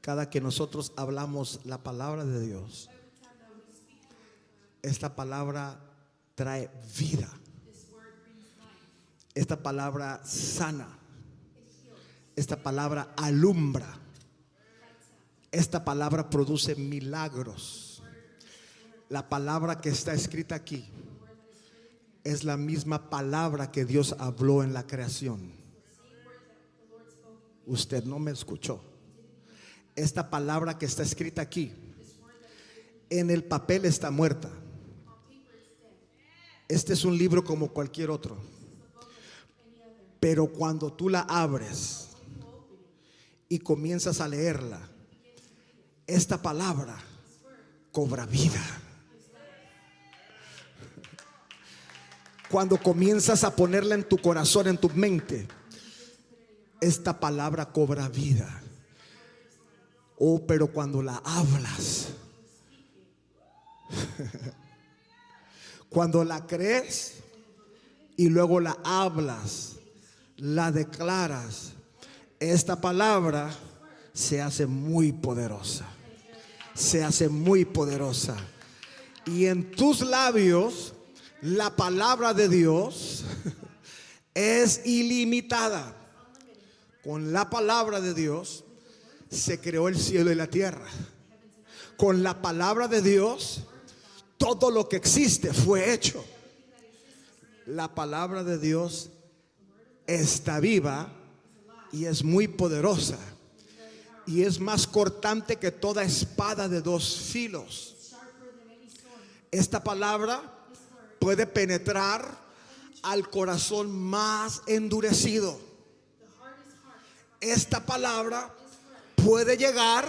Cada que nosotros hablamos la palabra de Dios, esta palabra trae vida. Esta palabra sana. Esta palabra alumbra. Esta palabra produce milagros. La palabra que está escrita aquí es la misma palabra que Dios habló en la creación. Usted no me escuchó. Esta palabra que está escrita aquí en el papel está muerta. Este es un libro como cualquier otro, pero cuando tú la abres y comienzas a leerla, esta palabra cobra vida. Cuando comienzas a ponerla en tu corazón, en tu mente, esta palabra cobra vida. Oh, pero cuando la hablas, cuando la crees y luego la hablas, la declaras, esta palabra se hace muy poderosa. Se hace muy poderosa. Y en tus labios la palabra de Dios es ilimitada. Con la palabra de Dios se creó el cielo y la tierra. Con la palabra de Dios todo lo que existe fue hecho. La palabra de Dios está viva y es muy poderosa, y es más cortante que toda espada de dos filos. Esta palabra puede penetrar al corazón más endurecido. Esta palabra puede llegar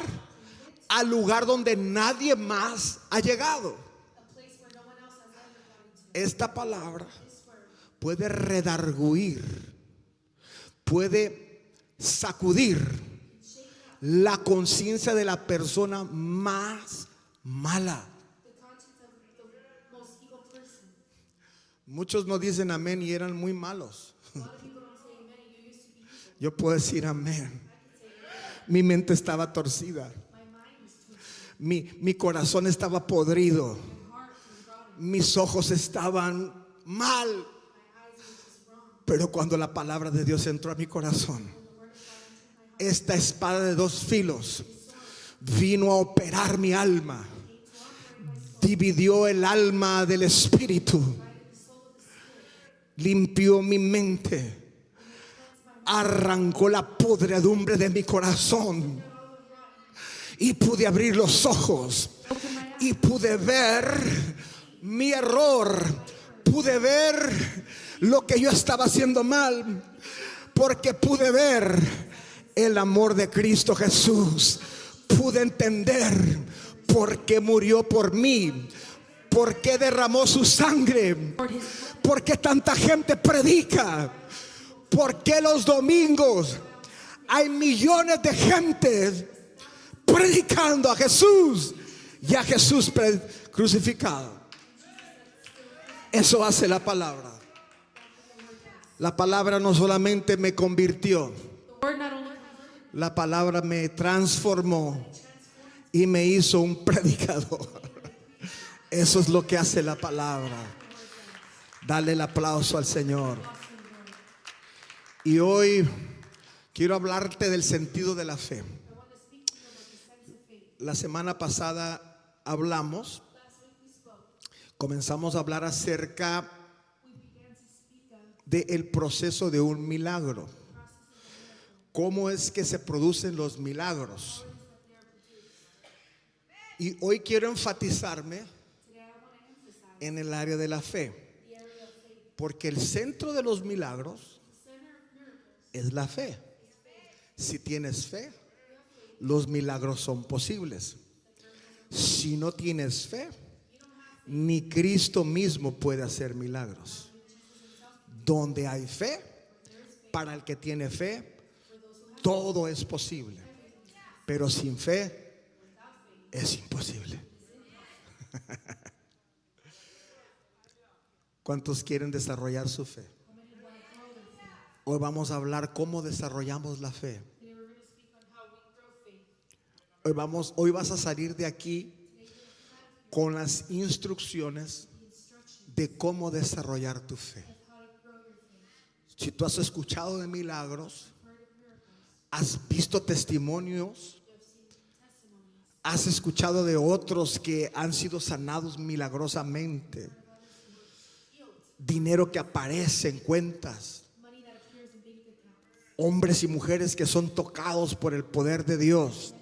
al lugar donde nadie más ha llegado. Esta palabra puede redarguir, puede sacudir la conciencia de la persona más mala. Muchos no dicen amén y eran muy malos. Yo puedo decir amén. Mi mente estaba torcida. Mi corazón estaba podrido. Mis ojos estaban mal. Pero cuando la palabra de Dios entró a mi corazón, esta espada de dos filos vino a operar mi alma. Dividió el alma del espíritu. Limpió mi mente. Arrancó la podredumbre de mi corazón. Y pude abrir los ojos. Y pude ver mi error. Pude ver lo que yo estaba haciendo mal. Porque pude ver el amor de Cristo Jesús. Pude entender por qué murió por mí. Por qué derramó su sangre. Por qué tanta gente predica. ¿Por qué los domingos hay millones de gente predicando a Jesús y a Jesús crucificado? Eso hace la palabra. La palabra no solamente me convirtió, la palabra me transformó y me hizo un predicador. Eso es lo que hace la palabra. Dale el aplauso al Señor. Y hoy quiero hablarte del sentido de la fe. La semana pasada comenzamos a hablar acerca del proceso de un milagro. ¿Cómo es que se producen los milagros? Y hoy quiero enfatizarme en el área de la fe, porque el centro de los milagros es la fe. Si tienes fe, los milagros son posibles. Si no tienes fe, ni Cristo mismo puede hacer milagros. Donde hay fe, para el que tiene fe, todo es posible. Pero sin fe es imposible. ¿Cuántos quieren desarrollar su fe? Hoy vamos a hablar cómo desarrollamos la fe. Hoy vas a salir de aquí con las instrucciones de cómo desarrollar tu fe. Si tú has escuchado de milagros, has visto testimonios, has escuchado de otros que han sido sanados milagrosamente, dinero que aparece en cuentas, hombres y mujeres que son tocados por el poder de Dios,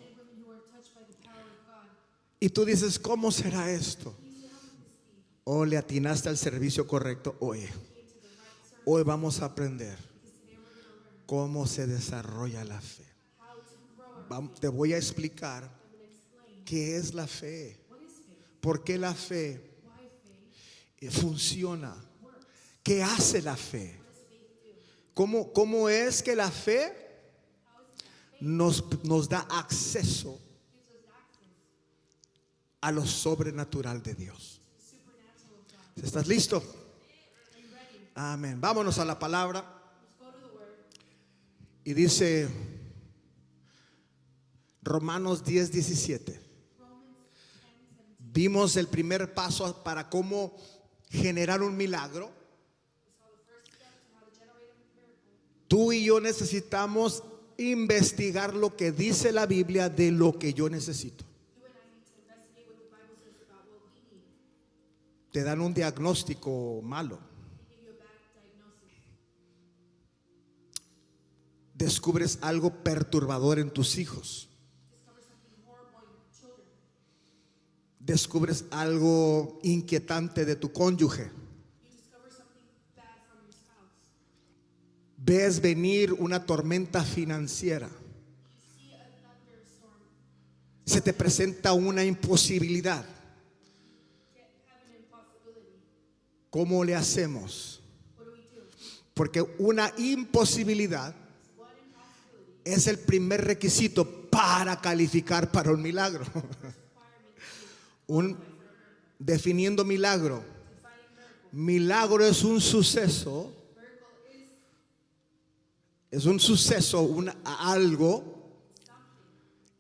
y tú dices, ¿cómo será esto? O le atinaste al servicio correcto. Hoy vamos a aprender cómo se desarrolla la fe. Te voy a explicar qué es la fe, por qué la fe funciona, qué hace la fe, cómo es que la fe nos da acceso a lo sobrenatural de Dios. ¿Estás listo? Amén. Vámonos a la palabra. Y dice Romanos 10:17. Vimos el primer paso para cómo generar un milagro. Tú y yo necesitamos investigar lo que dice la Biblia de lo que yo necesito. Te dan un diagnóstico malo. Descubres algo perturbador en tus hijos. Descubres algo inquietante de tu cónyuge. Ves venir una tormenta financiera. Se te presenta una imposibilidad. ¿Cómo le hacemos? Porque una imposibilidad es el primer requisito para calificar para un milagro. Definiendo milagro. Milagro es un suceso. Es un suceso, algo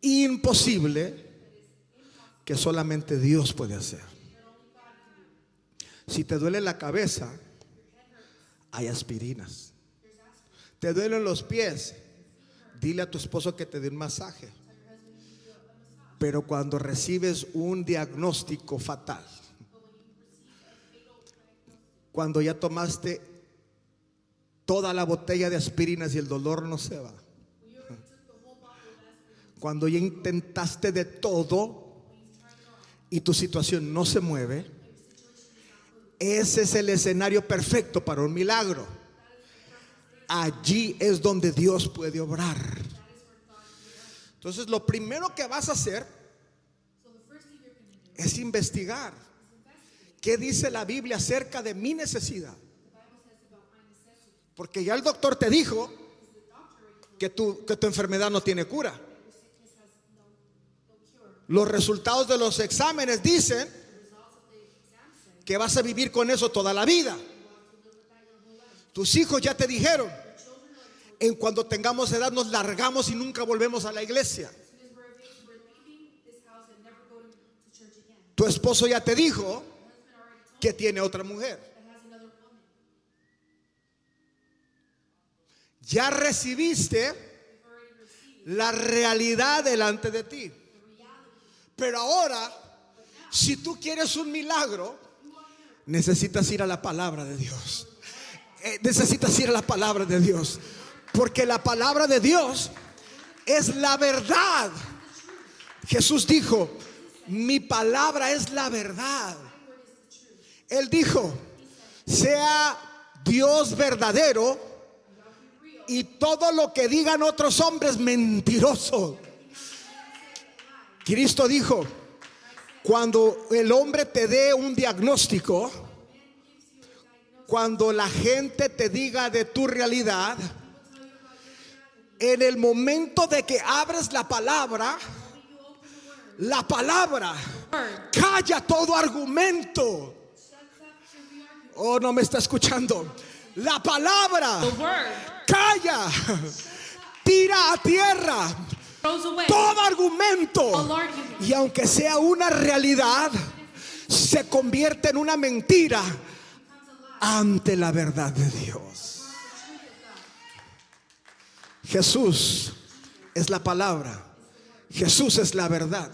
imposible que solamente Dios puede hacer. Si te duele la cabeza, hay aspirinas. Te duelen los pies, dile a tu esposo que te dé un masaje. Pero cuando recibes un diagnóstico fatal, cuando ya tomaste toda la botella de aspirinas y el dolor no se va, cuando ya intentaste de todo y tu situación no se mueve, ese es el escenario perfecto para un milagro. Allí es donde Dios puede obrar. Entonces lo primero que vas a hacer es investigar qué dice la Biblia acerca de mi necesidad. Porque ya el doctor te dijo que tu enfermedad no tiene cura. Los resultados de los exámenes dicen que vas a vivir con eso toda la vida. Tus hijos ya te dijeron, en cuando tengamos edad nos largamos y nunca volvemos a la iglesia. Tu esposo ya te dijo que tiene otra mujer. Ya recibiste la realidad delante de ti. Pero ahora, si tú quieres un milagro, necesitas ir a la palabra de Dios. Necesitas ir a la palabra de Dios. Porque la palabra de Dios es la verdad. Jesús dijo, mi palabra es la verdad. Él dijo, sea Dios verdadero y todo lo que digan otros hombres mentiroso. Cristo dijo, cuando el hombre te dé un diagnóstico, cuando la gente te diga de tu realidad, en el momento de que abres la palabra calla todo argumento. Oh, no me está escuchando. La palabra calla, tira a tierra throws away todo argumento, all argument. y aunque sea una realidad, se convierte en una mentira ante la verdad de Dios. Jesús es la palabra, Jesús es la verdad,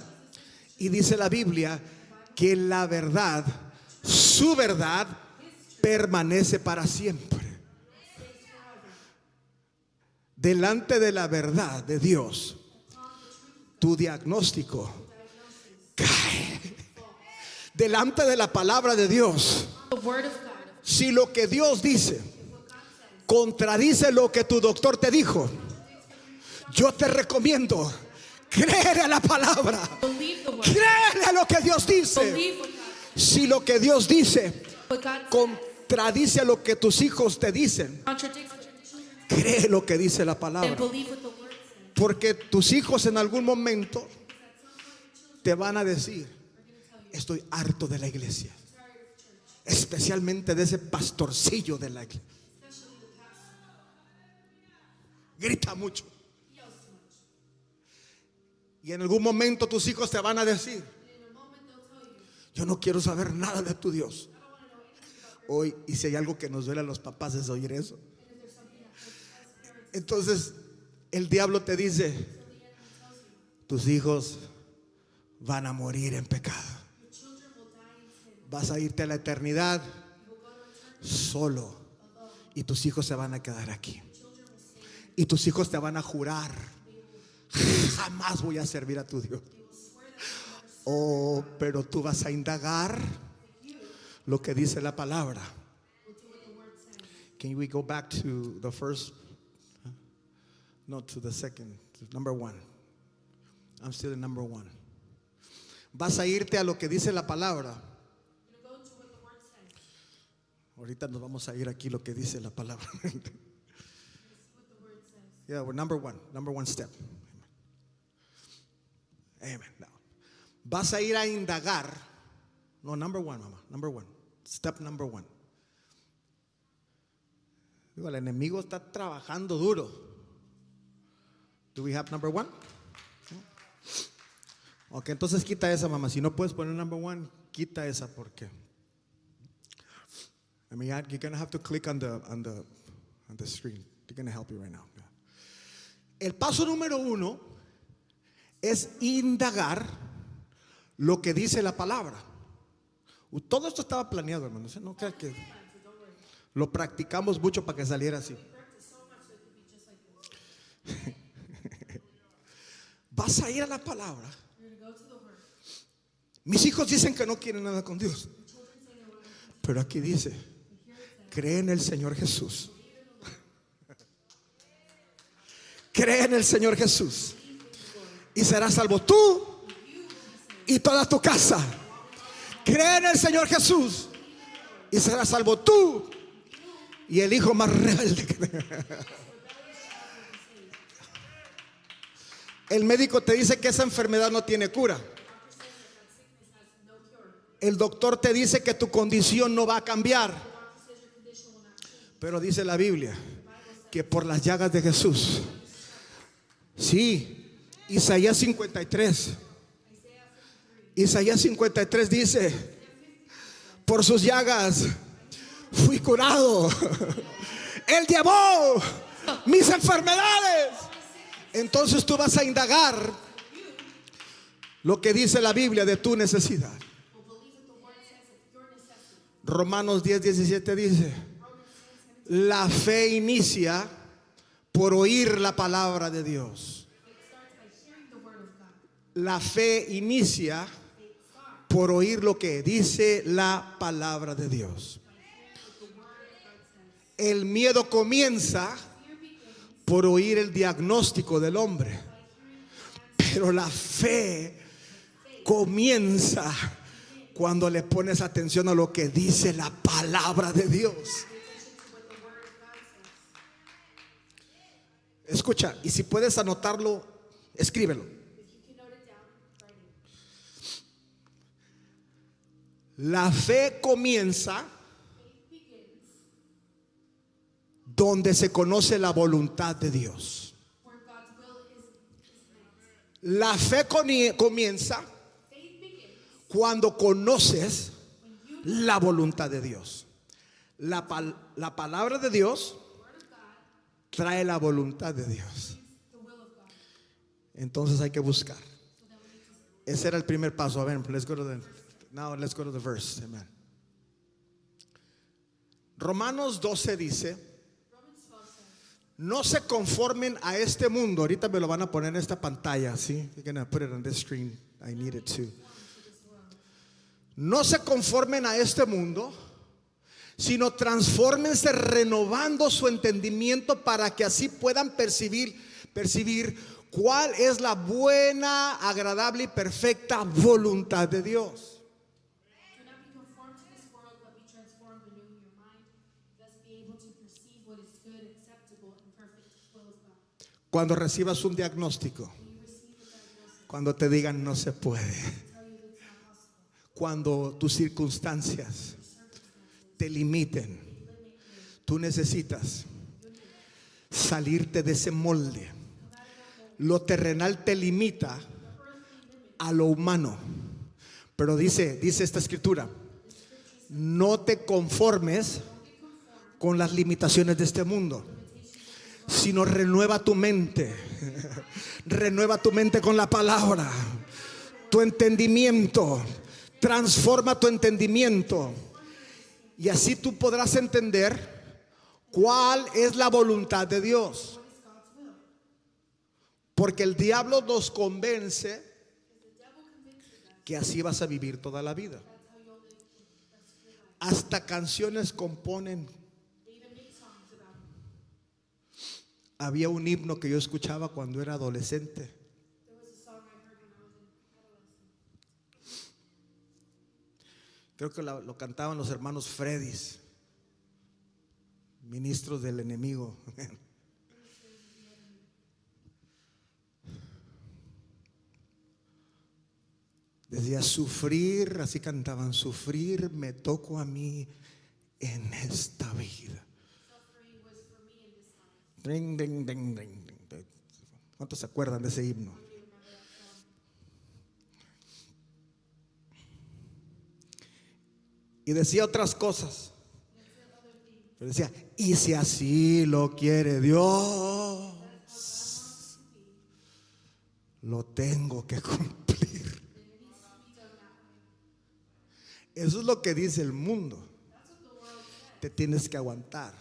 y dice la Biblia que la verdad, su verdad, permanece para siempre. Delante de la verdad de Dios, tu diagnóstico cae. Delante de la palabra de Dios, The word of God. si lo que Dios dice contradice lo que tu doctor te dijo, yo te recomiendo creer a la palabra, Believe the word. creer a lo que Dios dice. Believe what God Si lo que Dios dice says. What God says contradice a lo que tus hijos te dicen, contradicts what your children cree lo que dice la say. palabra, And believe what the word says. porque tus hijos en algún momento te van a decir: estoy harto de la iglesia, especialmente de ese pastorcillo de la iglesia. Grita mucho. Y en algún momento tus hijos te van a decir: yo no quiero saber nada de tu Dios. Hoy, y si hay algo que nos duele a los papás es oír eso. Entonces el diablo te dice: tus hijos van a morir en pecado, vas a irte a la eternidad solo, y tus hijos se van a quedar aquí, y tus hijos te van a jurar: jamás voy a servir a tu Dios. Oh, pero tú vas a indagar lo que dice la palabra. Can we go back to the first? No, to the second, to number one. I'm still in number one. Vas a irte a lo que dice la palabra. Ahorita nos vamos a ir aquí lo que dice la palabra. Yeah, we're number one step. Amen. Now, vas a ir a indagar. No, number one, mamá. Number one. Step number one. Digo, el enemigo está trabajando duro. Do we have number one? Ok, entonces quita esa, mamá. Si no puedes poner number one, quita esa, porque I mean, you're gonna have to click on the screen. They're gonna help you right now. El paso número 1 es indagar lo que dice la palabra. Todo esto estaba planeado, hermanos. No crean que lo practicamos mucho para que saliera así. Vas a ir a la palabra. Mis hijos dicen que no quieren nada con Dios, pero aquí dice: cree en el Señor Jesús. Cree en el Señor Jesús y serás salvo tú y toda tu casa. Cree en el Señor Jesús y serás salvo tú y el hijo más rebelde que... El médico te dice que esa enfermedad no tiene cura. El doctor te dice que tu condición no va a cambiar. Pero dice la Biblia que por las llagas de Jesús, sí, Isaías 53 dice: por sus llagas fui curado. Él llevó mis enfermedades. Entonces tú vas a indagar lo que dice la Biblia de tu necesidad. Romanos 10:17 dice: la fe inicia por oír la palabra de Dios. La fe inicia por oír lo que dice la palabra de Dios. El miedo comienza por oír el diagnóstico del hombre, pero la fe comienza cuando le pones atención a lo que dice la palabra de Dios. Escucha, y si puedes anotarlo, escríbelo. La fe comienza donde se conoce la voluntad de Dios. La fe comienza Faith begins cuando conoces la voluntad de Dios. La palabra de Dios word of God, trae la voluntad de Dios. the will of God. Entonces hay que buscar. So that we need to Ese era el primer paso. A ver, let's go to the verse. Amen. Romanos 12 dice: Romans 12 says, no se conformen a este mundo. Ahorita me lo van a poner en esta pantalla, ¿sí? You're gonna put it on this screen. I need it too. No se conformen a este mundo, sino transfórmense renovando su entendimiento para que así puedan percibir cuál es la buena, agradable y perfecta voluntad de Dios. do not be conformed to this world, but be transformed, renewing your mind, thus be able to perceive what is good, acceptable, and perfect will of God. Cuando recibas un diagnóstico, When you receive a diagnosis, cuando te digan no se puede, tell you that it's not possible. cuando tus circunstancias te limiten, tú necesitas salirte de ese molde. Lo terrenal te limita a lo humano. Pero dice esta escritura: no te conformes con las limitaciones de este mundo, sino renueva tu mente. Renueva tu mente con la palabra, tu entendimiento. Transforma tu entendimiento. Y así tú podrás entender cuál es la voluntad de Dios. Porque el diablo nos convence que así vas a vivir toda la vida. Hasta canciones componen. They even make songs about it. Había un himno que yo escuchaba cuando era adolescente. There was a song I heard when I was in adolescence. Creo que lo cantaban los hermanos Freddys, ministros del enemigo. Decía: sufrir, así cantaban, sufrir me tocó a mí en esta vida. Suffering was for me in this life. Ding, ding, ding, ding, ding. ¿Cuántos se acuerdan de ese himno? Y decía otras cosas. Pero decía: y si así lo quiere Dios, lo tengo que cumplir. Eso es lo que dice el mundo. Te tienes que aguantar.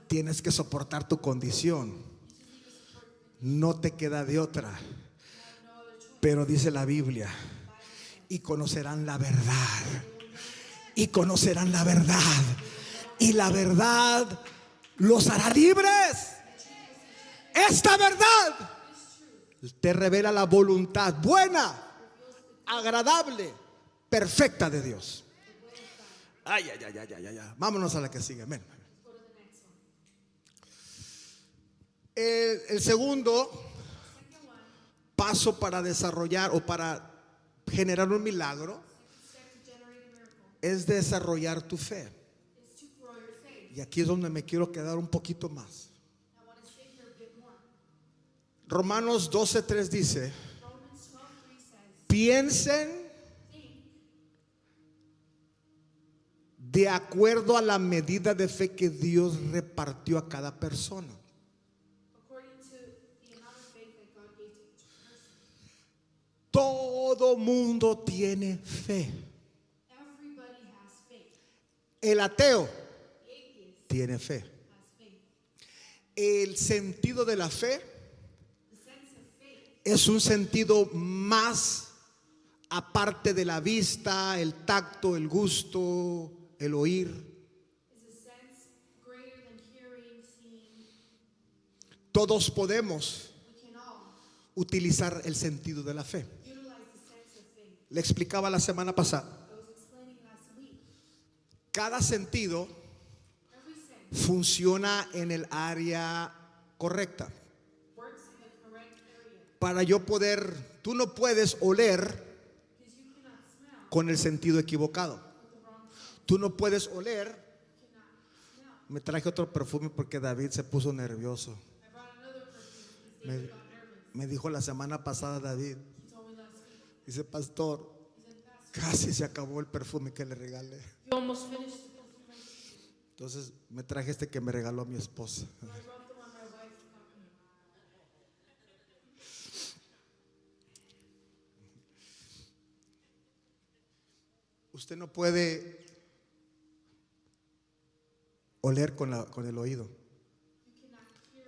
Tienes que soportar tu condición. No te queda de otra. Pero dice la Biblia: y conocerán la verdad. Y conocerán la verdad. Y la verdad los hará libres. Esta verdad te revela la voluntad buena, agradable, perfecta de Dios. Ay, ay, ay, ay, ay, ay. Vámonos a la que sigue. Amén. El segundo paso para desarrollar o para generar un milagro Step to generate a miracle es desarrollar tu fe. is to grow your faith. Y aquí es donde me quiero quedar un poquito más. I want to stay here a bit more. Romanos 12:3 dice: Romans 12:3 says, piensen think de acuerdo a la medida de fe que Dios repartió a cada persona. according to the amount of faith that God gave to each person. Todo mundo tiene fe. Everybody has faith. El ateo The atheist tiene fe. has faith. El sentido de la fe The sense of faith es un sentido más aparte de la vista, el tacto, el gusto, el oír. is a sense greater than hearing, seeing. Todos podemos We can all utilizar el sentido de la fe. utilize the sense of faith. Le explicaba la semana pasada. I was explaining last week. Cada sentido Every sense funciona en el área correcta. works in the correct area. Para yo poder, tú no puedes oler Because you cannot smell con el sentido equivocado. with the wrong sense. Tú no puedes oler. You cannot smell. Me traje otro perfume porque David se puso nervioso. I brought another perfume because Me, David got nervous. Me dijo la semana pasada David, He told me last week. dice, pastor, He said, Pastor, casi se acabó el perfume que le regalé. you almost finished the perfume. Entonces me traje este que me regaló mi esposa. So I brought the one my wife got me. Usted no puede oler con el oído, You cannot hear,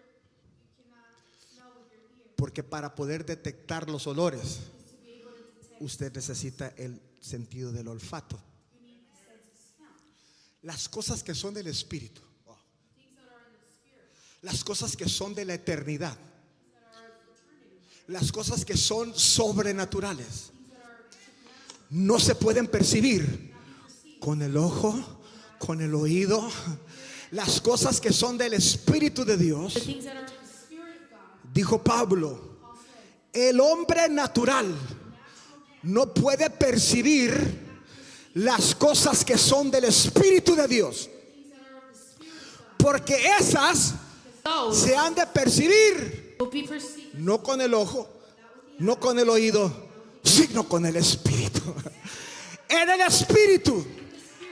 you cannot smell with your ear. porque para poder detectar los olores, Is to be able to detect. usted necesita el sentido del olfato. You need the sense of smell. Las cosas que son del espíritu, Things that are in the spirit, las cosas que son de la eternidad, things that are of eternity, las cosas que son sobrenaturales, things that are supernatural, no se pueden percibir not be perceived. con el ojo, con el oído. Las cosas que son del Espíritu de The Dios, things that are in the spirit of God, dijo Pablo, Paul said, el hombre natural no puede percibir las cosas que son del Espíritu de Dios, things that are of the spirit of God. porque esas Those se han de percibir will be perceived. no con el ojo, no con el oído, sino con el Espíritu. En el Espíritu,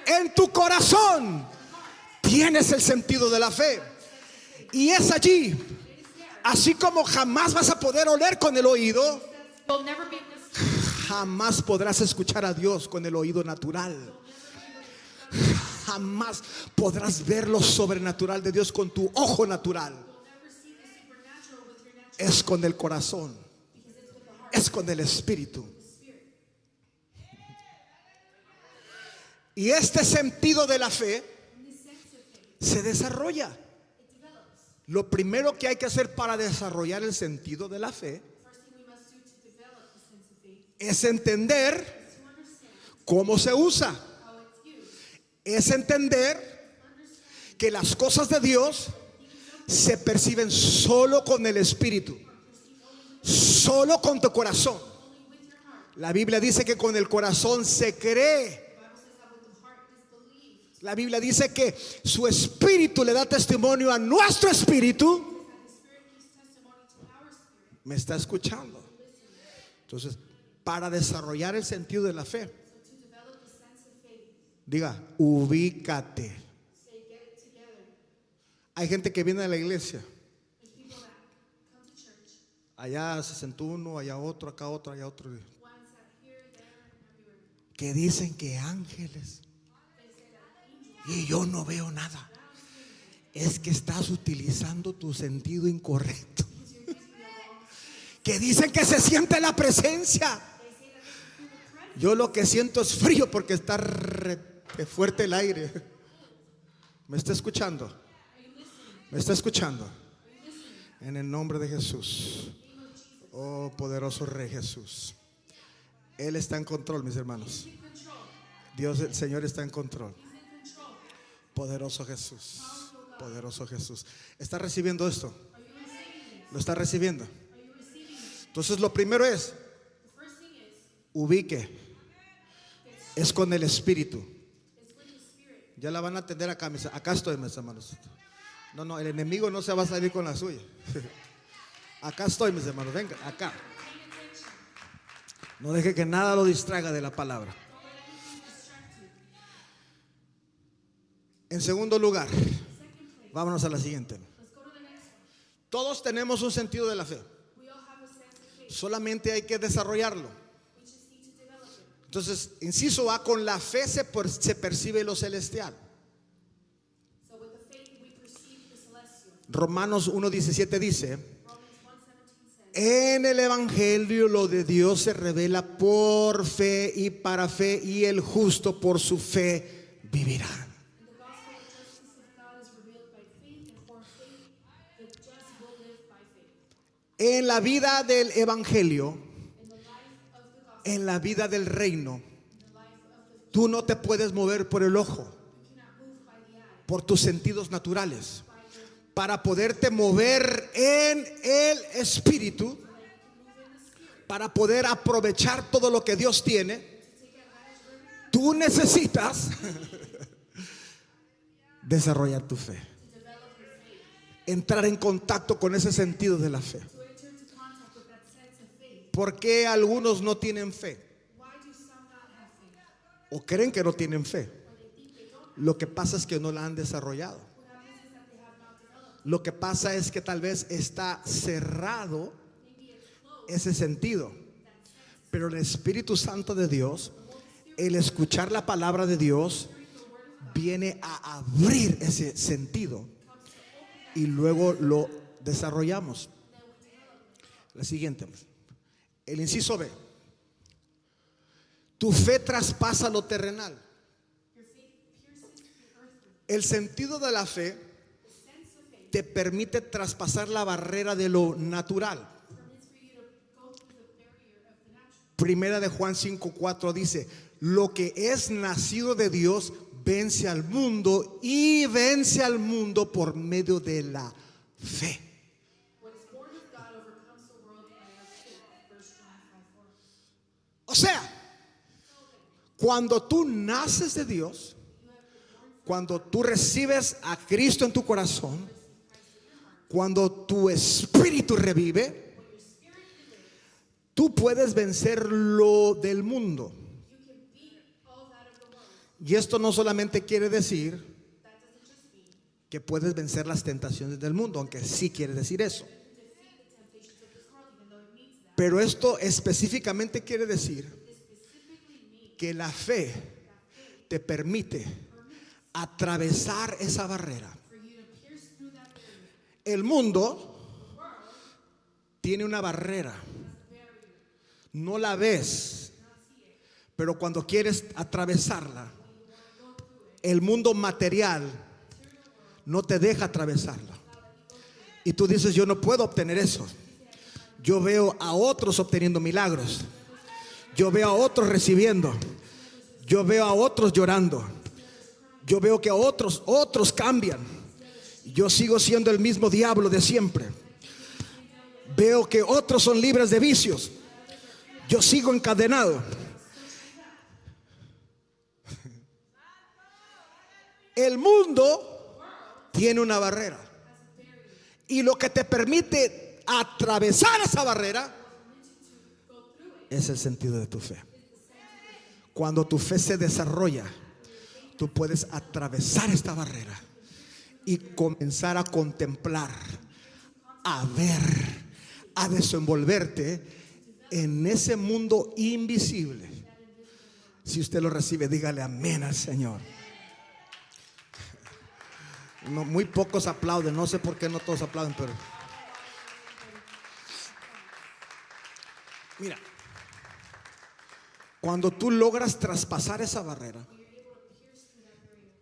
en tu corazón, tienes el sentido de la fe. Y es allí, así como jamás vas a poder oler con el oído, You'll never be able to jamás podrás escuchar a Dios con el oído natural. Jamás podrás ver lo sobrenatural de Dios con tu ojo natural. never see the supernatural with your natural, Es con el corazón, because it's with the heart, es con el Espíritu. the spirit. Y este sentido de la fe And this sense of faith, se desarrolla. it develops. Lo primero que hay que hacer para desarrollar el sentido de la fe First thing we must do to develop the sense of faith es entender is to understand cómo se usa. how it's used. Es entender Understand que las cosas de Dios se perciben solo con el Espíritu, solo con tu corazón. only with your heart. La Biblia dice que con el corazón se cree. The Bible says that with the heart is believed. La Biblia dice que su espíritu le da testimonio a nuestro espíritu. That the spirit gives testimony to our spirit. ¿Me está escuchando? Entonces, para desarrollar el sentido de la fe, So to develop the sense of faith, diga, ubícate. say get it together. Hay gente que viene a la iglesia, There's people that come to church. allá se sentó uno, allá otro, acá otro, allá otro, One sat here, there, and everywhere. que dicen que ángeles, They say that angels, y yo no veo nada. Es que estás utilizando tu sentido incorrecto. because you're using the wrong. Que dicen que se siente la presencia. They say that they feel the presence. Yo lo que siento es frío porque está fuerte el aire. ¿Me está escuchando? Are you listening? ¿Me está escuchando? Are you listening? En el nombre de Jesús. In the name of Jesus. Oh, poderoso Rey Jesús. Él está en control, mis hermanos. He's in control. Dios, el Señor está en control. He's in control. Poderoso Jesús. Poderoso Jesús. ¿Está recibiendo esto? Are you receiving this? ¿Lo está recibiendo? Are you receiving this? Entonces lo primero es, The first thing is, ubique. Es con el Espíritu. it's with the spirit. Ya la van a atender acá, acá estoy, mis hermanos. No, el enemigo no se va a salir con la suya. Acá estoy, mis hermanos, venga, acá. Paying attention. No deje que nada lo distraiga de la palabra. Don't let anything distract you. En segundo lugar, Second place. vámonos a la siguiente. Let's go to the next one. Todos tenemos un sentido de la fe. We all have a sense of faith. Solamente hay que desarrollarlo. We just need to develop it. Entonces, inciso A, con la fe se percibe lo celestial. So with the faith we perceive the celestial. Romanos 1:17 dice, Romans 1:17 says, en el Evangelio lo de Dios se revela por fe y para fe, y el justo por su fe vivirá. in the gospel the justice of God is revealed by faith, and for faith the just will live by faith. En la vida del Evangelio, In the life of the gospel, en la vida del reino, in the life of the tú no te puedes mover por el ojo, you cannot move by the eye, por tus sentidos naturales. by your Para poderte mover en el Espíritu, move in the spirit, para poder aprovechar todo lo que Dios tiene, to take advantage of everything, tú necesitas desarrollar tu fe, to develop your faith, entrar en contacto con ese sentido de la fe. to enter into contact with ¿Por qué algunos no tienen fe? Why do some not have faith? O creen que no tienen fe. Or they think they don't. Lo que pasa es que no la han desarrollado. What happens is that they have not developed. Lo que pasa es que tal vez está cerrado Maybe it's closed. ese sentido. Pero el Espíritu Santo de Dios, el escuchar la palabra de Dios, viene a abrir ese sentido y luego lo desarrollamos. La siguiente, el inciso B. Tu fe traspasa lo terrenal. Your faith pierces the earthly. El sentido de la fe The sense of faith te permite traspasar la barrera de lo natural. permits for you to go through the barrier of the natural. Primera de Juan 5:4 dice: lo que es nacido de Dios vence al mundo, y vence al mundo por medio de la fe. What is born of God overcomes the world by our faith. 1 John 5:4. O sea, cuando tú naces de Dios, cuando tú recibes a Cristo en tu corazón, cuando tu espíritu revive, tú puedes vencer lo del mundo. You can beat all that of the world. Y esto no solamente quiere decir That doesn't just mean que puedes vencer las tentaciones del mundo, aunque sí quiere decir eso. defeat the temptations of this world, even though it means that. Pero esto específicamente quiere decir It specifically means que la fe te permite atravesar esa barrera. for you to pierce through that barrier. El mundo tiene una barrera, no la ves, pero cuando quieres atravesarla, el mundo material no te deja atravesarla. Y tú dices: yo no puedo obtener eso. Yo veo a otros obteniendo milagros, yo veo a otros recibiendo, yo veo a otros llorando, yo veo que a otros cambian. Yo sigo siendo el mismo diablo de siempre. Veo que otros son libres de vicios, yo sigo encadenado. El mundo tiene una barrera, y lo que te permite atravesar esa barrera es el sentido de tu fe. Cuando tu fe se desarrolla, tú puedes atravesar esta barrera y comenzar a contemplar, a ver, a desenvolverte en ese mundo invisible. Si usted lo recibe, dígale amén al Señor. No, muy pocos aplauden, no sé por qué no todos aplauden, pero mira, cuando tú logras traspasar esa barrera,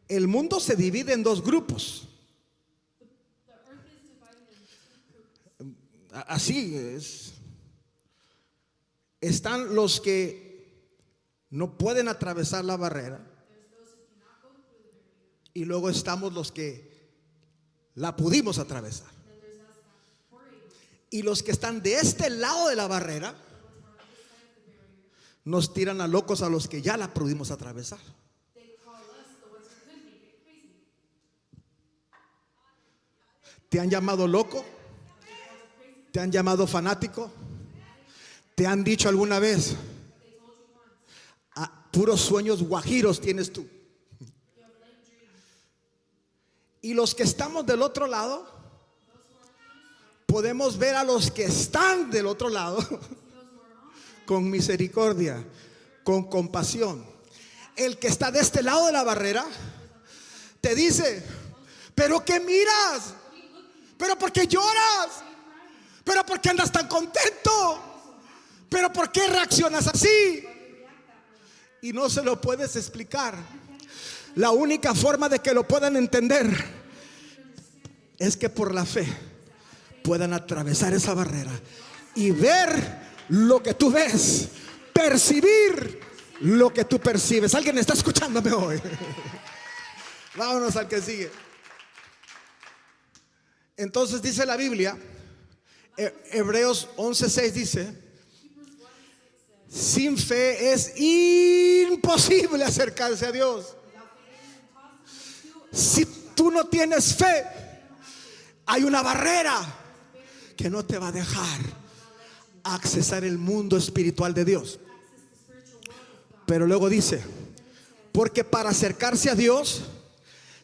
el mundo se divide en dos grupos. Así es. Están los que no pueden atravesar la barrera, y luego estamos los que la pudimos atravesar. Y los que están de este lado de la barrera nos tiran a locos a los que ya la pudimos atravesar. ¿Te han llamado loco? ¿Te han llamado fanático? ¿Te han dicho alguna vez: puros sueños guajiros tienes tú? Y los que estamos del otro lado, podemos ver a los que están del otro lado con misericordia, con compasión. El que está de este lado de la barrera te dice: ¿pero qué miras? ¿Pero por qué lloras? ¿Pero por qué andas tan contento? ¿Pero por qué reaccionas así? Y no se lo puedes explicar. La única forma de que lo puedan entender es que por la fe puedan atravesar esa barrera y ver lo que tú ves, percibir lo que tú percibes. ¿Alguien está escuchándome hoy? Vámonos al que sigue. Entonces dice la Biblia, Hebreos 11:6 dice: sin fe es imposible acercarse a Dios. Si tú no tienes fe, hay una barrera que no te va a dejar accesar el mundo espiritual de Dios. Pero luego dice, porque para acercarse a Dios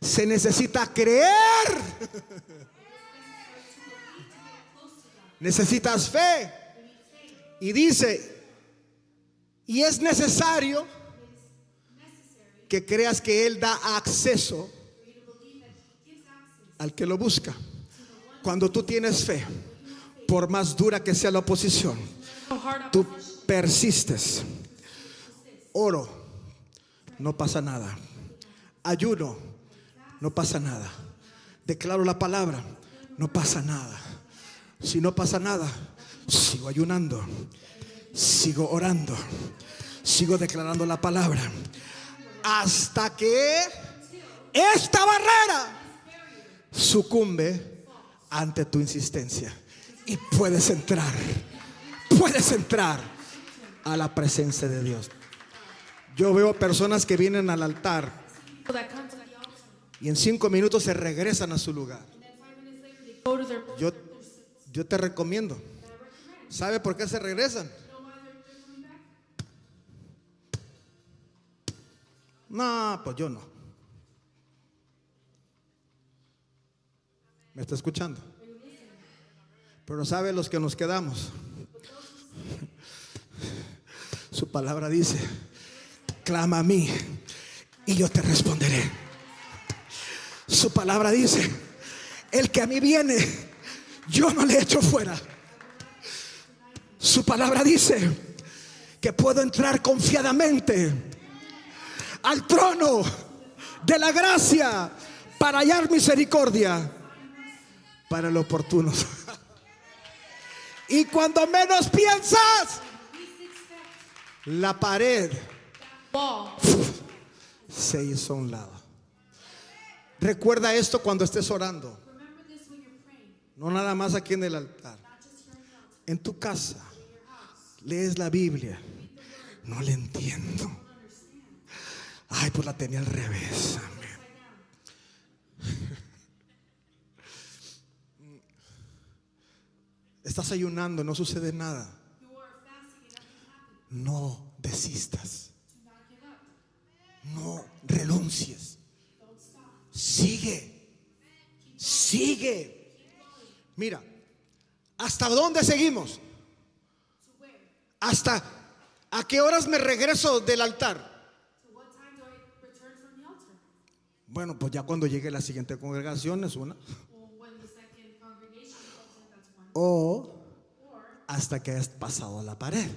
se necesita creer. Necesitas fe. Y dice, y es necesario que creas que Él da acceso al que lo busca. Cuando tú tienes fe, por más dura que sea la oposición, tú persistes. Oro, no pasa nada. Ayuno, no pasa nada. Declaro la palabra, no pasa nada. Si no pasa nada, sigo ayunando, sigo orando, sigo declarando la palabra, hasta que esta barrera sucumbe ante tu insistencia y puedes entrar a la presencia de Dios. Yo veo personas que vienen al altar y en 5 minutos se regresan a su lugar. Yo te recomiendo. ¿Sabe por qué se regresan? No, pues yo no. ¿Me está escuchando? Pero ¿sabe los que nos quedamos? Su palabra dice, clama a mí y yo te responderé. Su palabra dice, el que a mí viene, yo no le echo fuera. Su palabra dice que puedo entrar confiadamente al trono de la gracia para hallar misericordia para el oportuno. Y cuando menos piensas, la pared se hizo a un lado. Recuerda esto cuando estés orando. No nada más aquí en el altar. En tu casa lees la Biblia. No le entiendo. Ay, pues la tenía al revés. Amén. Estás ayunando, no sucede nada. No desistas. No renuncies. Sigue. Sigue. Mira, ¿hasta dónde seguimos? ¿Hasta a qué horas me regreso del altar? Bueno, pues ya cuando llegue la siguiente congregación es una. O hasta que hayas pasado la pared.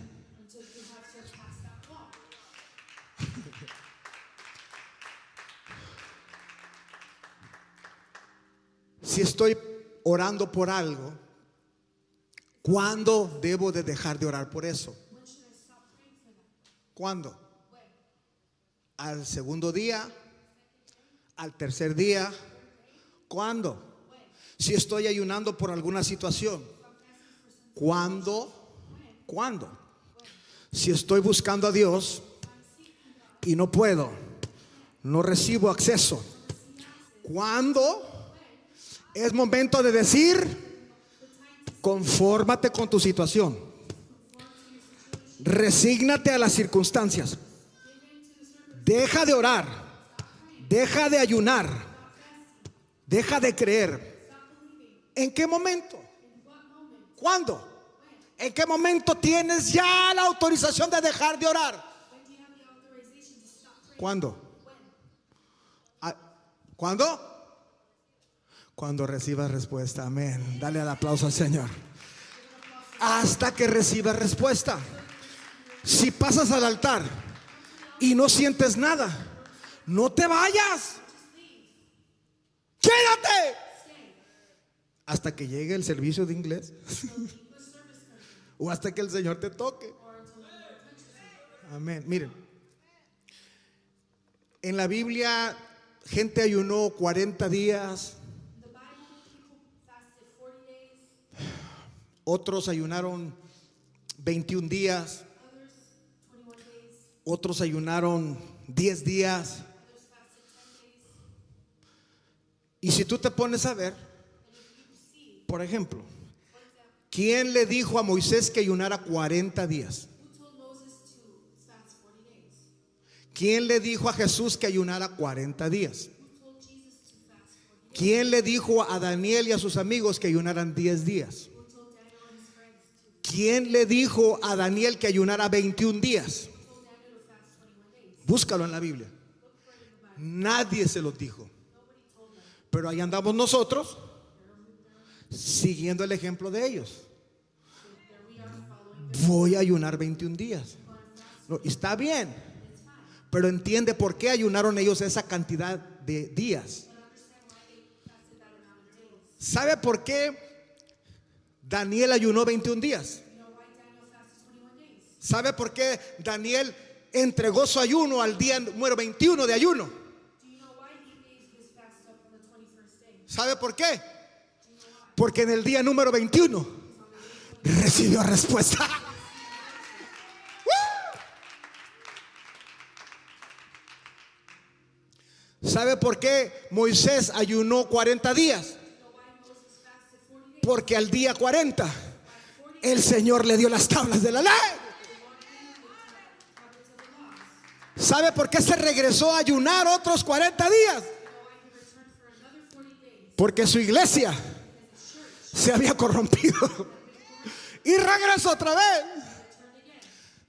Si estoy orando por algo, ¿cuándo debo de dejar de orar por eso? ¿Cuándo? ¿Al segundo día? ¿Al tercer día? ¿Cuándo? Si estoy ayunando por alguna situación, ¿cuándo? ¿Cuándo? Si estoy buscando a Dios y no puedo, no recibo acceso, ¿cuándo? Es momento de decir, confórmate con tu situación, resígnate a las circunstancias, deja de orar, deja de ayunar, deja de creer. ¿En qué momento? ¿Cuándo? ¿En qué momento tienes ya la autorización de dejar de orar? ¿Cuándo? ¿Cuándo? Cuando recibas respuesta. Amén. Dale el aplauso al Señor. Hasta que recibas respuesta. Si pasas al altar y no sientes nada, no te vayas. Quédate hasta que llegue el servicio de inglés o hasta que el Señor te toque. Amén. Miren, en la Biblia gente ayunó 40 días, otros ayunaron 21 días, otros ayunaron 10 días. Y si tú te pones a ver, por ejemplo, ¿Quién le dijo a Moisés que ayunara 40 días? Who told Moses to fast 40 days? ¿Quién le dijo a Jesús que ayunara 40 días? Who told Jesus to fast 40 days? ¿Quién le dijo a Daniel y a sus amigos que ayunaran 10 días? Who told Daniel and his friends to ¿Quién le dijo a Daniel que ayunara 21 días? Who told Daniel to fast 21 days? Búscalo en la Biblia. Look for it in the Bible. Nadie se los dijo. Nobody told them. Pero ahí andamos nosotros siguiendo el ejemplo de ellos. There we are following. Voy a ayunar 21 días. No, está bien. Pero entiende por qué ayunaron ellos esa cantidad de días. But understand why they fasted that amount of days. ¿Sabe por qué Daniel ayunó 21 días? You know why Daniel fasted 21 days? ¿Sabe por qué Daniel entregó su ayuno al día número 21 de ayuno? Do you know why he gave his fast up on the 21st day? ¿Sabe por qué? Porque en el día número 21 recibió respuesta. ¿Sabe por qué Moisés ayunó 40 días? You know why Moses fasted 40 days? Porque al día 40 el Señor le dio las tablas de la ley. Tablets of the laws. ¿Sabe por qué se regresó a ayunar otros 40 días? You know why he returned for another 40 days? Porque su iglesia se había corrompido y regresó otra vez. Returned again.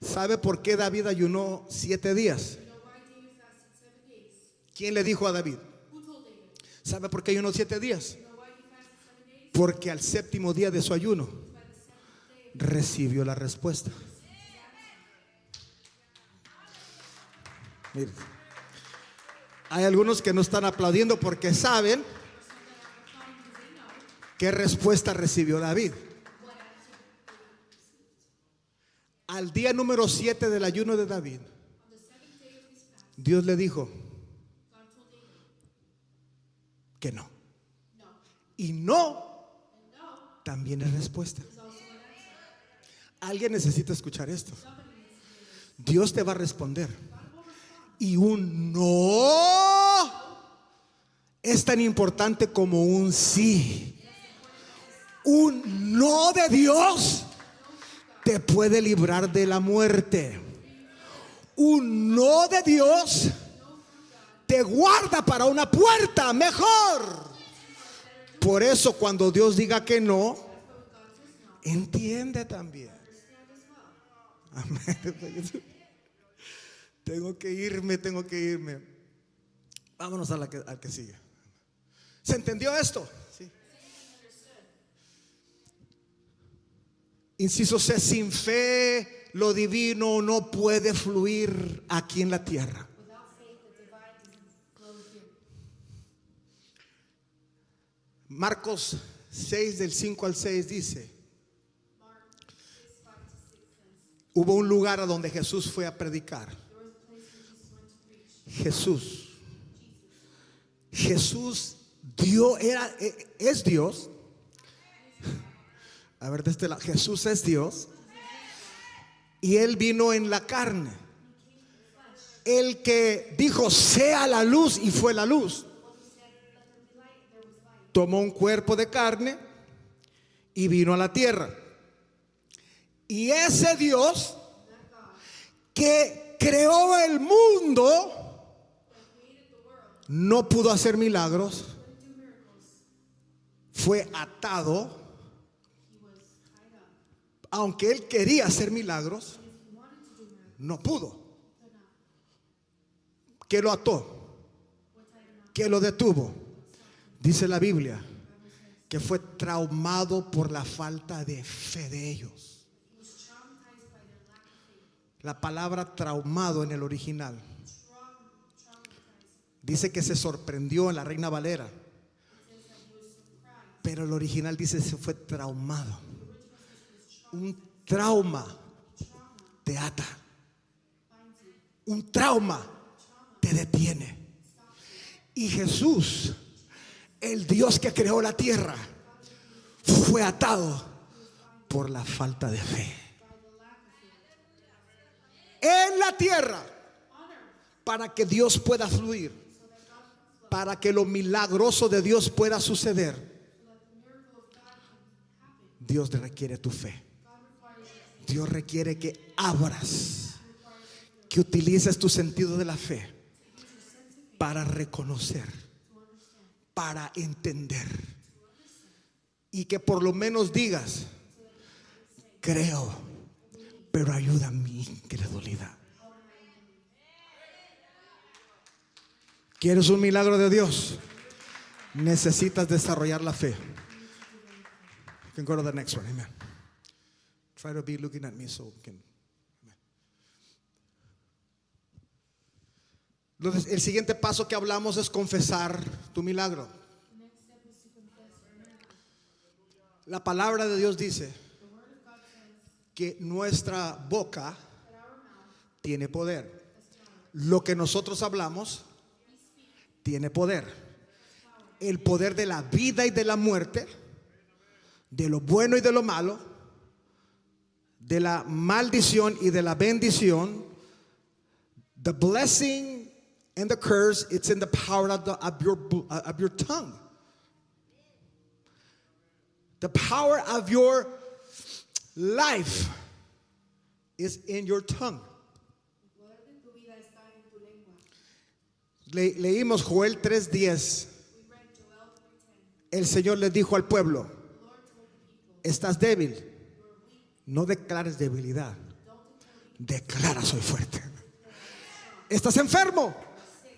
¿Sabe por qué David ayunó 7 días? You know why David fasted 7 days? ¿Quién le dijo a David? Who told David? ¿Sabe por qué ayunó 7 días? You know why he fasted 7 days? Porque al séptimo día de su ayuno By the 7th day, recibió la respuesta. Mire, hay algunos que no están aplaudiendo porque saben qué respuesta recibió David. Al día número 7 del ayuno de David, on the 7th day of his fast, Dios le dijo God told David, que no. no. Y no And no también es respuesta. is also an answer. Alguien necesita escuchar esto. Somebody needs to hear this. Dios te va a responder. God will respond. Y un no es tan importante como un sí. Un no de Dios te puede librar de la muerte. Un no de Dios te guarda para una puerta mejor. Por eso cuando Dios diga que no, entiende también. Amén. Tengo que irme. Vámonos al que sigue. ¿Se entendió esto? Sí. Inciso C, sin fe lo divino no puede fluir aquí en la tierra. Without faith, the divine doesn't flow here. Marcos 6 del 5 al 6 dice, Mark 6, 5 to 6 says, hubo un lugar a donde Jesús fue a predicar. there was a place where Jesus went to preach. Jesús Dios es Dios. A ver, de este lado, Jesús es Dios y Él vino en la carne. El que dijo sea la luz y fue la luz, tomó un cuerpo de carne y vino a la tierra. Y ese Dios que creó el mundo no pudo hacer milagros, fue atado. Aunque él quería hacer milagros, no pudo. ¿Qué lo ató? ¿Qué lo detuvo? Dice la Biblia que fue traumado por la falta de fe de ellos. La palabra traumado en el original dice que se sorprendió en la Reina Valera, pero el original dice se fue traumado. Un trauma te ata. Un trauma te detiene. Y Jesús, el Dios que creó la tierra, fue atado por la falta de fe. En la tierra, para que Dios pueda fluir, para que lo milagroso de Dios pueda suceder, Dios requiere tu fe. Dios requiere que abras, que utilices tu sentido de la fe para reconocer, para entender, y que por lo menos digas: creo, pero ayuda a mi incredulidad. ¿Quieres un milagro de Dios? Necesitas desarrollar la fe. You can go to the next one. Amen. Try to be looking at me so we can. Entonces, el siguiente paso que hablamos es confesar tu milagro. La palabra de Dios dice que nuestra boca tiene poder. Lo que nosotros hablamos tiene poder. El poder de la vida y de la muerte, de lo bueno y de lo malo, de la maldición y de la bendición. The blessing and the curse, it's in the power of your tongue. The power of your life is in your tongue. Leímos Joel 3:10. El Señor le dijo al pueblo: estás débil, no declares debilidad, declara soy fuerte. Estás enfermo,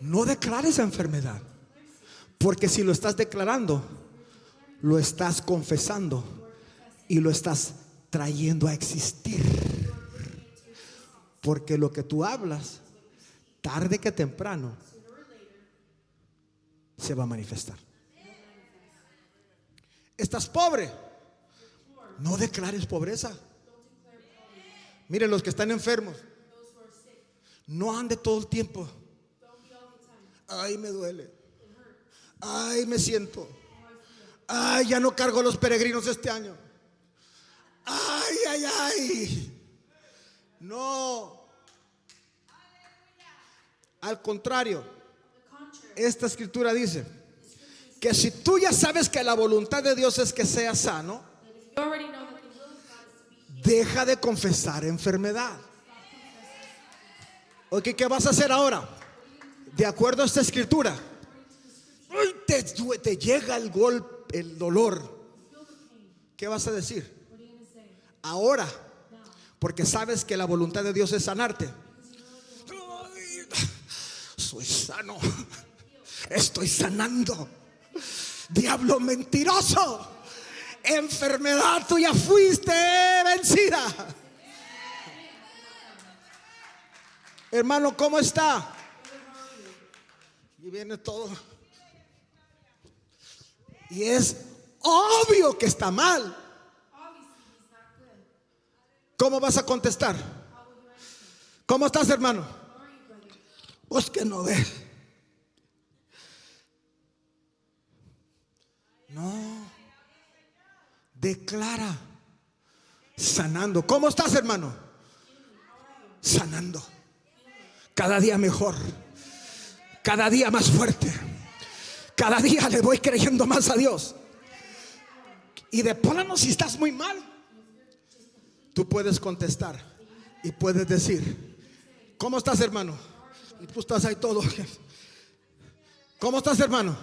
no declares enfermedad, porque si lo estás declarando, lo estás confesando y lo estás trayendo a existir. Porque lo que tú hablas, tarde que temprano, se va a manifestar. Estás pobre, no declares pobreza. Miren, los que están enfermos, no ande todo el tiempo: ay, me duele, ay, me siento, ay, ya no cargo los peregrinos este año, ay, ay, ay. No, al contrario, esta escritura dice que si tú ya sabes que la voluntad de Dios es que seas sano, deja de confesar enfermedad. Ok, ¿qué vas a hacer ahora? De acuerdo a esta escritura, te llega el golpe, el dolor. ¿Qué vas a decir? Ahora, porque sabes que la voluntad de Dios es sanarte. Soy sano, estoy sanando. Diablo mentiroso, enfermedad, tú ya fuiste vencida. Hermano, ¿cómo está? Y viene todo. Y es obvio que está mal. ¿Cómo vas a contestar? ¿Cómo estás, hermano? Pues que no ve. No. Declara. Sanando. ¿Cómo estás, hermano? Sanando. Cada día mejor. Cada día más fuerte. Cada día le voy creyendo más a Dios. Y de plano, si estás muy mal, tú puedes contestar y puedes decir: ¿cómo estás, hermano? Y tú estás ahí todo. ¿Cómo estás, hermano?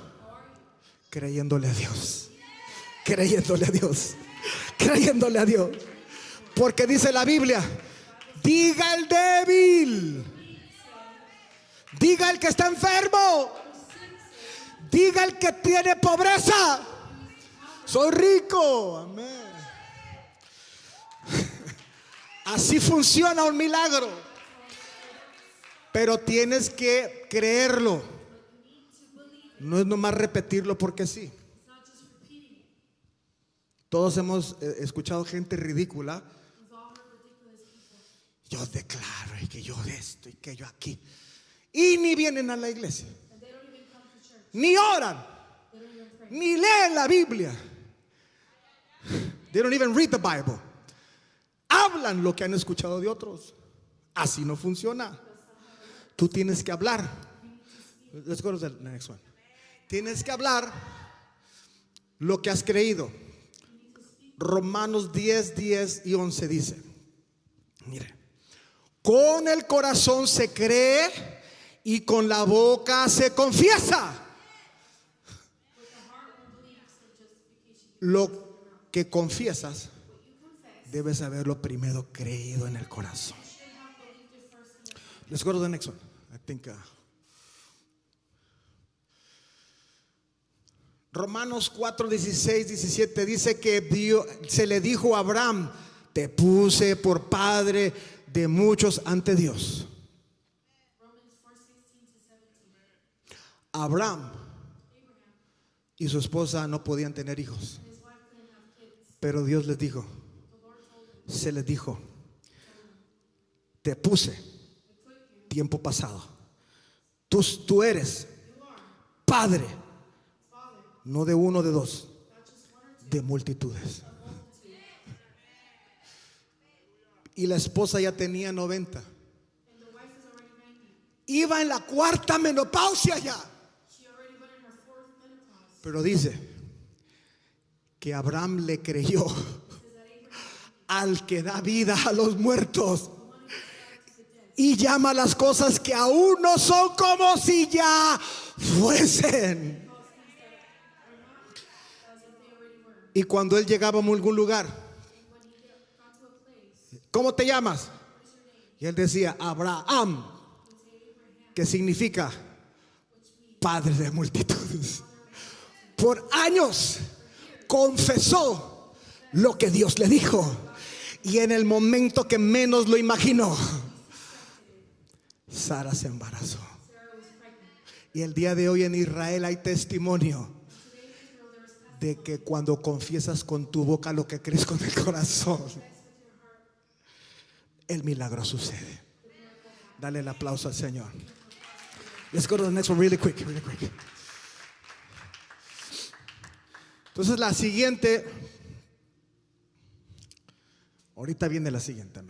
Creyéndole a Dios. Creyéndole a Dios. Creyéndole a Dios. Porque dice la Biblia: diga el débil, diga el que está enfermo, diga el que tiene pobreza: soy rico. Amén. Así funciona un milagro. Pero tienes que creerlo. No es nomás repetirlo porque sí. Todos hemos escuchado gente ridícula: yo declaro y que yo esto y que yo aquí. Y ni vienen a la iglesia, ni oran, ni leen la Biblia. They don't even read the Bible. Hablan lo que han escuchado de otros. Así no funciona. Tú tienes que hablar. Let's go to the next one. Tienes que hablar lo que has creído. Romanos 10, 10 y 11 dice, mire, con el corazón se cree y con la boca se confiesa. Lo que confiesas, debes haberlo primero creído en el corazón. Let's go to the next one. I think Romanos 4, 16, 17 dice que Dios, se le dijo a Abraham, te puse por padre de muchos ante Dios. Abraham y su esposa no podían tener hijos, pero Dios les dijo, se les dijo, te puse, tiempo pasado, tú eres padre, no de uno, de dos, de multitudes. Y la esposa ya tenía 90. Iba en la cuarta menopausia ya. Pero dice que Abraham le creyó al que da vida a los muertos y llama las cosas que aún no son como si ya fuesen. Y cuando él llegaba a algún lugar, ¿cómo te llamas? Y él decía Abraham, que significa padre de multitudes. Por años confesó lo que Dios le dijo, y en el momento que menos lo imaginó, Sara se embarazó. Y el día de hoy en Israel hay testimonio de que cuando confiesas con tu boca lo que crees con el corazón, el milagro sucede. Dale el aplauso al Señor. Let's go to the next one really quick. Entonces la siguiente, ahorita viene la siguiente.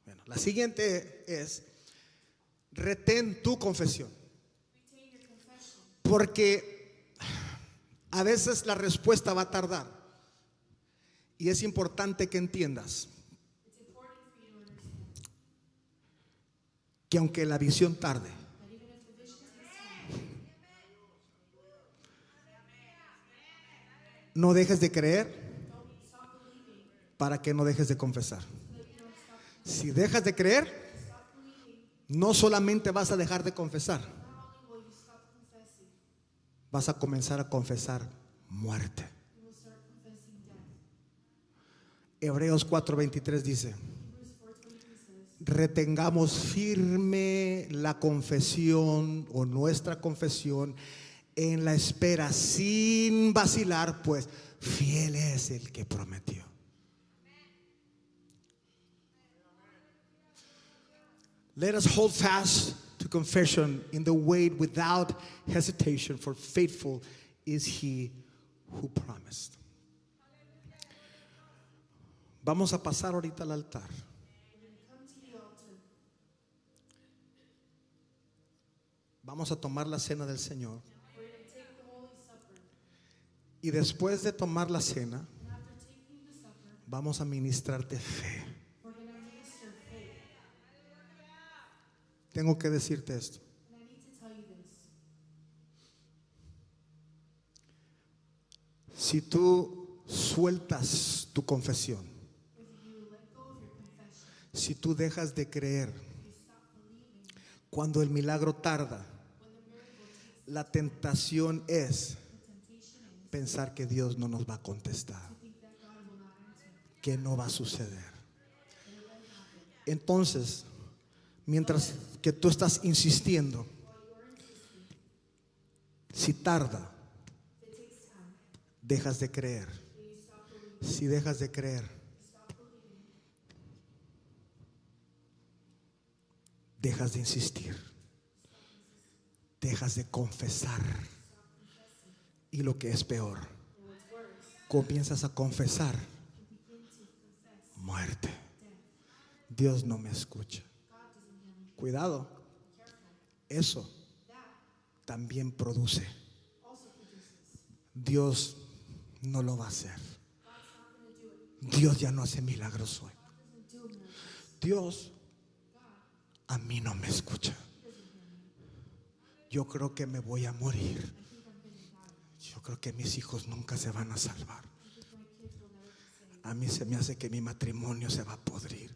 Bueno, la siguiente es retén tu confesión, porque a veces la respuesta va a tardar y es importante que entiendas que aunque la visión tarde, no dejes de creer para que no dejes de confesar. Si dejas de creer, no solamente vas a dejar de confesar, vas a comenzar a confesar muerte. Hebreos 4:23 dice, retengamos firme la confesión o nuestra confesión en la espera sin vacilar, pues fiel es el que prometió. Let us hold fast to confession in the way without hesitation, for faithful is he who promised. Vamos a pasar ahorita al altar. Vamos a tomar la cena del Señor. Y después de tomar la cena, vamos a ministrarte fe. Tengo que decirte esto. Si tú sueltas tu confesión, si tú dejas de creer, cuando el milagro tarda, la tentación es pensar que Dios no nos va a contestar, que no va a suceder. Entonces, mientras que tú estás insistiendo, si tarda, dejas de creer. Si dejas de creer, dejas de insistir, dejas de confesar, y lo que es peor, comienzas a confesar muerte. Dios no me escucha. Cuidado, eso también produce. Dios no lo va a hacer. Dios ya no hace milagros hoy. Dios a mí no me escucha. Yo creo que me voy a morir. Yo creo que mis hijos nunca se van a salvar. A mí se me hace que mi matrimonio se va a podrir.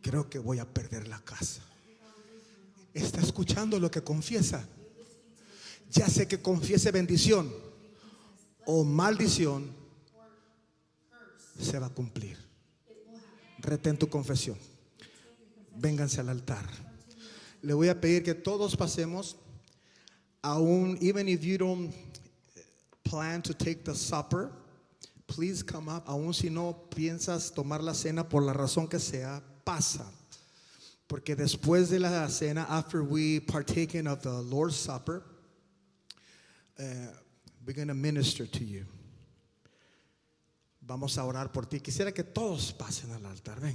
Creo que voy a perder la casa. Está escuchando lo que confiesa. Ya sé que confiese bendición o maldición, se va a cumplir. Retén tu confesión. Vénganse al altar. Le voy a pedir que todos pasemos. Aún, even if you don't plan to take the supper, please come up. Aún si no piensas tomar la cena por la razón que sea, pasa. Porque después de la cena, after we partaken of the Lord's Supper, we're going to minister to you. Vamos a orar por ti. Quisiera que todos pasen al altar. Ven.